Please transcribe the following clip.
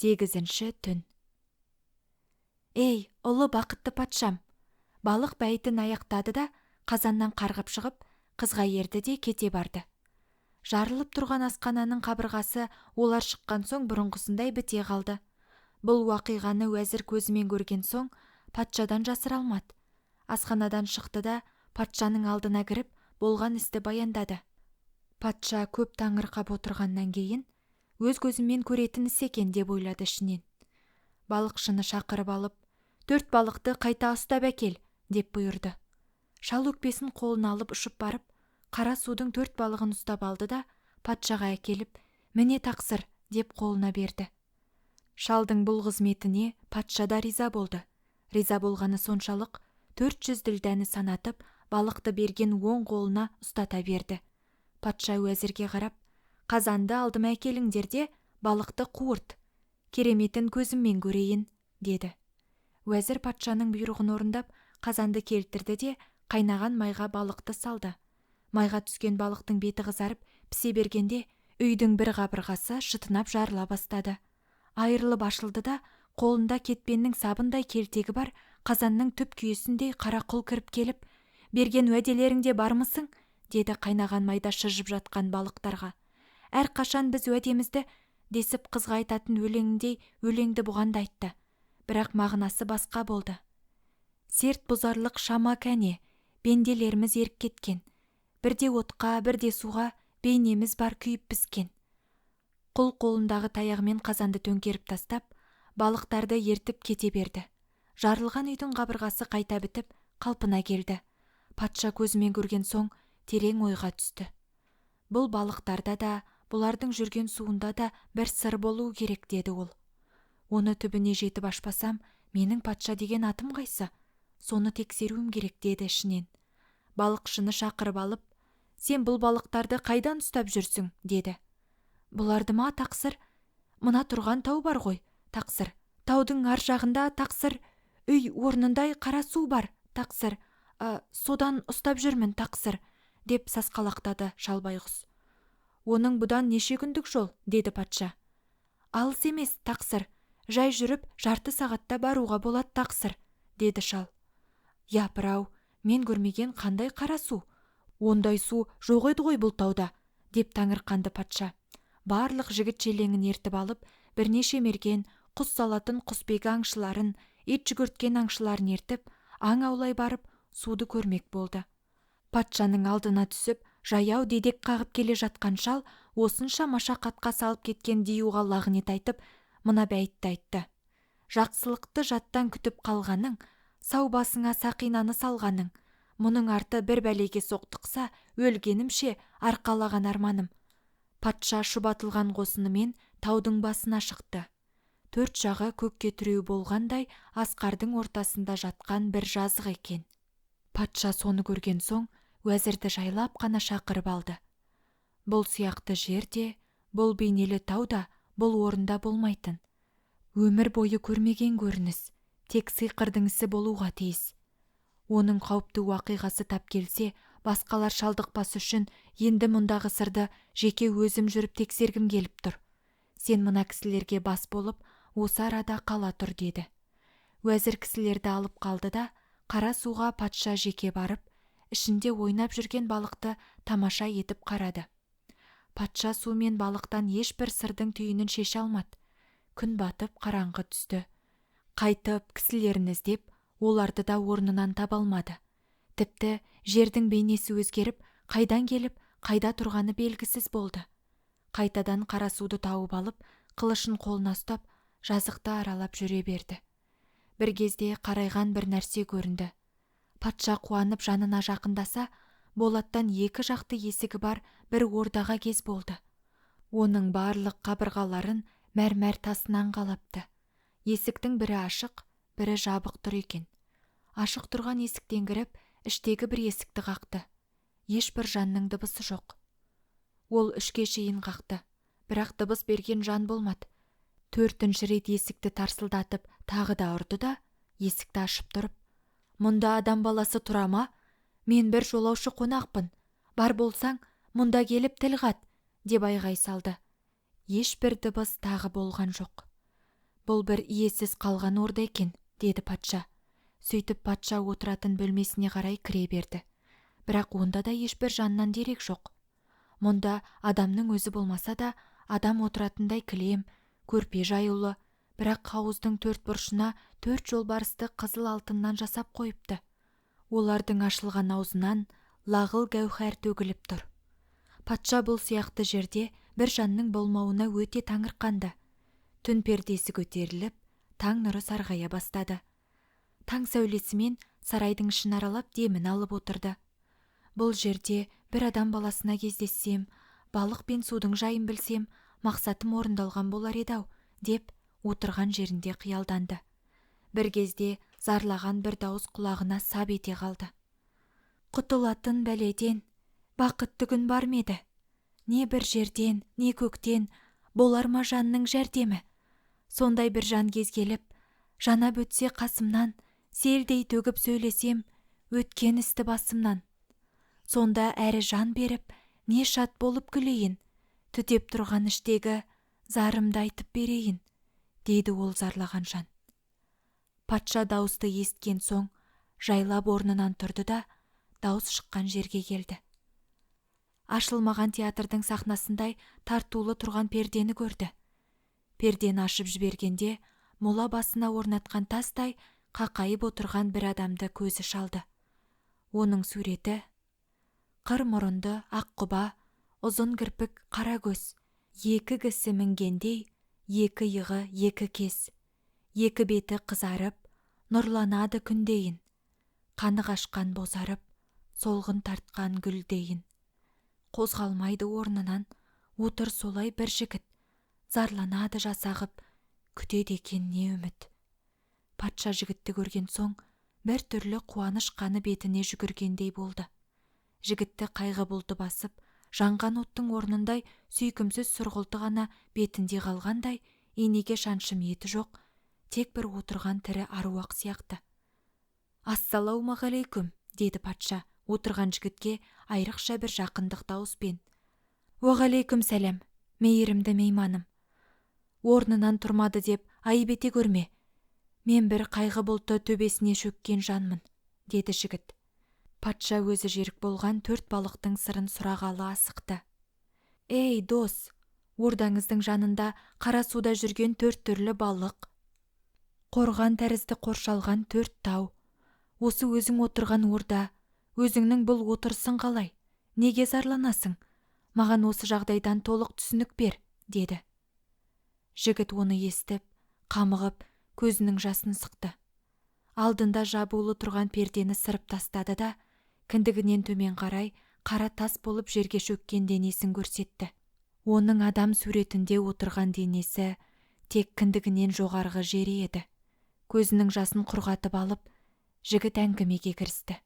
8-ші түн. Ей, ұлы бақытты патшам! Балық бәйітін аяқтады да, қазаннан қарғып шығып, қызға ерді де кете барды. Жарылып тұрған асхананың қабырғасы олар шыққан соң бұрынғысындай біте қалды. Бұл уақиғаны уәзір көзімен көрген соң, патшадан жасыра алмады. Асханадан шықты да, патшаның алдына кіріп, болған істі баяндады. Патша көп таңырқап отырғаннан кейін, өз көзімен көретін іс екен деп ойлады ішінен. Балықшыны шақырып алып, 4 балықты қайта ұстап әкел, деп бұйырды. Шал өкпесін қолына алып ұшып барып, қара судың 4 балығын ұстап алды да, патшаға әкеліп, міне тақсыр, деп қолына берді. Шалдың бұл қызметіне патша да риза болды. Риза болғаны соншалық, 400 ділдәні санатып, балықты берген оң қолына ұстата берді. Патша уәзірге қарап, қазанды алдыма әкеліңдер де, балықты қуырт, кереметін көзіммен көрейін, деді. Уәзір патшаның бұйрығын орындап, қазанды келтірді де, қайнаған майға балықты салды. Майға түскен балықтың беті қызарып, пісе бергенде, үйдің бір қабырғасы шытынап жарыла бастады. Айырылып ашылды да, қолында кетпеннің сабындай келтегі бар қазанның түп күйесіндей қара құл кіріп келіп, берген уәделеріңде бармысың? Деді қайнаған майда шыжып жатқан балықтарға. Әрқашан біз уәдемізді десіп қызға айтатын өлеңіндей өлеңді бұған да айтты. Бірақ мағынасы басқа болды. Серт бұзарлық шама кәне, бенделеріміз еріп кеткен. Бірде отқа, бірде суға бейнеміз бар күйіп піскен. Құл қолындағы таяғымен қазанды төңкеріп тастап, балықтарды ертіп кете берді. Жарылған үйдің қабырғасы қайта бітіп, қалпына келді. Патша көзімен көрген соң терең ойға түсті. Бұл балықтарда да, бұлардың жүрген суында да бір сыр болуы керек, деді ол. Оны түбіне жетіп ашпасам, менің патша деген атым қайсы? Соны тексеруім керек, деді ішінен. Балықшыны шақырып алып, сен бұл балықтарды қайдан ұстап жүрсің, деді. Бұларды ма, тақсыр? Мына тұрған тау бар ғой, тақсыр. Таудың ар жағында, тақсыр, үй орнындай қара су бар, тақсыр. Содан ұстап жүрмін, тақсыр, деп сасқалақтады шал байғұс. Оның бұдан неше күндік жол, деді патша. Алыс емес, тақсыр. Жай жүріп, жарты сағатта баруға болады, тақсыр, деді шал. Япыр-ау, мен көрмеген қандай қара су? Ондай су жоқ еді ғой бұл тауда, деп таңырқанды патша. Барлық жігіт желеңін ертіп алып, бірнеше мерген, құс салатын құсбегі аңшыларын, ит жүгірткен аңшыларын ертіп, аң аулай барып, суды көрмек болды. Патшаның алдына түсіп, жаяу дедек қағып келе жатқан шал, осынша машақатқа салып кеткен диюға лағнет айтып, мына бәйітті айтты. Жақсылықты жаттан күтіп қалғаның, сау басыңа сақинаны салғаның, мұның арты бір бәлеге соқтықса, өлгенімше арқалаған арманым. Патша шұбатылған қосынымен таудың басына шықты. 4 жағы көкке тіреу болғандай, асқардың ортасында жатқан бір жазық екен. Патша соны көрген соң, уәзірді жайлап қана шақырып алды. Бұл сияқты жерде, бұл бейнелі тауда, бұл орында болмайтын. Өмір бойы көрмеген көрініс, тек сиқырдың ісі болуға тиіс. Оның қауіпті уақиғасы тап келсе, басқалар шалдықпас үшін енді мұндағы сырды жеке өзім жүріп тексергім келіп тұр. Сен мына кісілерге бас болып, осы арада қала тұр, деді. Уәзір кісілерді алып қалды да, қара суға патша жеке барып, ішінде ойнап жүрген балықты тамаша етіп қарады. Патша су мен балықтан ешбір сырдың түйінін шеше алмады. Күн батып қараңғы түсті. Қайтып кісілерін іздеп, оларды да орнынан таба алмады. Тіпті жердің бейнесі өзгеріп, қайдан келіп, қайда тұрғаны белгісіз болды. Қайтадан қара суды тауып алып, қылышын қолына ұстап, жазықты аралап жүре берді. Бір кезде қарайған бір нәрсе көрінді. Патша қуанып жанына жақындаса, болаттан 2 жақты есігі бар бір ордаға кез болды. Оның барлық қабырғаларын мәрмәр тасынан қалапты. Есіктің бірі ашық, бірі жабық тұр екен. Ашық тұрған есіктен кіріп, іштегі бір есікті қақты. Ешбір жанның дыбысы жоқ. Ол 3-ке шейін қақты, бірақ дыбыс берген жан болмады. 4-ші рет есікті тарсылдатып, тағы да ұрды да, есікті ашып тұрып, мұнда адам баласы тұра ма? Мен бір жолаушы қонақпын. Бар болсаң, мұнда келіп тіл қат, деп айғай салды. Ешбір дыбыс тағы болған жоқ. Бұл бір иесіз қалған орда екен, деді патша. Сөйтіп патша отыратын бөлмесіне қарай кіре берді. Бірақ онда да ешбір жаннан дерек жоқ. Мұнда адамның өзі болмаса да, адам отыратындай кілем, көрпе жаюлы, бірақ қауыздың төрт бұрышына 4 жолбарысты қызыл алтыннан жасап қойыпты. Олардың ашылған аузынан лағыл гәухәр төгіліп тұр. Патша бұл сияқты жерде бір жанның болмауына өте таңырқанды. Түн пердесі көтеріліп, таң нұры сарғая бастады. Таң сәулесімен сарайдың ішін аралап демін алып отырды. Бұл жерде бір адам баласына кездессем, балық пен судың жайын білсем, мақсатым орындалған болар еді-ау, деп отырған жерінде қиялданды. Бір кезде зарлаған бір дауыс құлағына сап ете қалды. Құтылатын бәледен бақытты күн бар ма еді? Не бір жерден, не көктен болар ма жанның жәрдемі? Сондай бір жан кез келіп, жанап өтсе қасымнан, селдей төгіп сөйлесем, өткен істі басымнан. Сонда әрі жан беріп, не шат болып күлейін, түтеп тұрған іштегі зарымды айтып берейін, дейді ол зарлаған жан. Патша дауысты есткен соң, жайлап орнынан тұрды да, дауыс шыққан жерге келді. Ашылмаған театрдың сахнасындай тартулы тұрған пердені көрді. Пердені ашып жібергенде, мола басына орнатқан тастай қақайып отырған бір адамды көзі шалды. Оның суреті қыр мұрынды, ақ құба, ұзын кірпік, қара көз, екі кісі мінгендей, екі иығы, екі кес, екі беті қызарып, нұрланады күндейін, қаны қашқан бозарып, солғын тартқан гүлдейін. Қозғалмайды орнынан, отыр солай бір жігіт, зарланады жасағып, күтеді екен не үміт. Патша жігітті көрген соң, бір түрлі қуаныш қаны бетіне жүгіргендей болды. Жігітті қайғы бұлты басып, жанған оттың орнындай сүйкімсіз сұрғылты ғана бетінде қалғандай, енеге шаншым еті жоқ, тек бір отырған тірі аруақ сияқты. «Ассалаумағалейкум», деді патша, отырған жігітке айрықша бір жақындық дауыспен. «Уағалейкум сәлем, мейірімді мейманым. Орнынан тұрмады деп айып ете көрме. Мен бір қайғы бұлты төбесіне шөккен жанмын», деді жігіт. Патша өзі жерік болған 4 балықтың сырын сұрағалы асықты. «Ей, дос, ордаңыздың жанында қара суда жүрген 4 түрлі балық, қорған тәрізді қоршалған 4 тау, осы өзің отырған орда, өзіңнің бұл отырсың қалай? Неге зарланасың? Маған осы жағдайдан толық түсінік бер», деді. Жігіт оны естіп, қамығып, көзінің жасын сықты. Алдында жабулы тұрған пердені сырып тастады да, кіндігінен төмен қарай қара тас болып жерге шөккен денесін көрсетті. Оның адам суретінде отырған денесі тек кіндігінен жоғарғы жері еді. Көзінің жасын құрғатып алып, жігіт әңгімеге кірісті.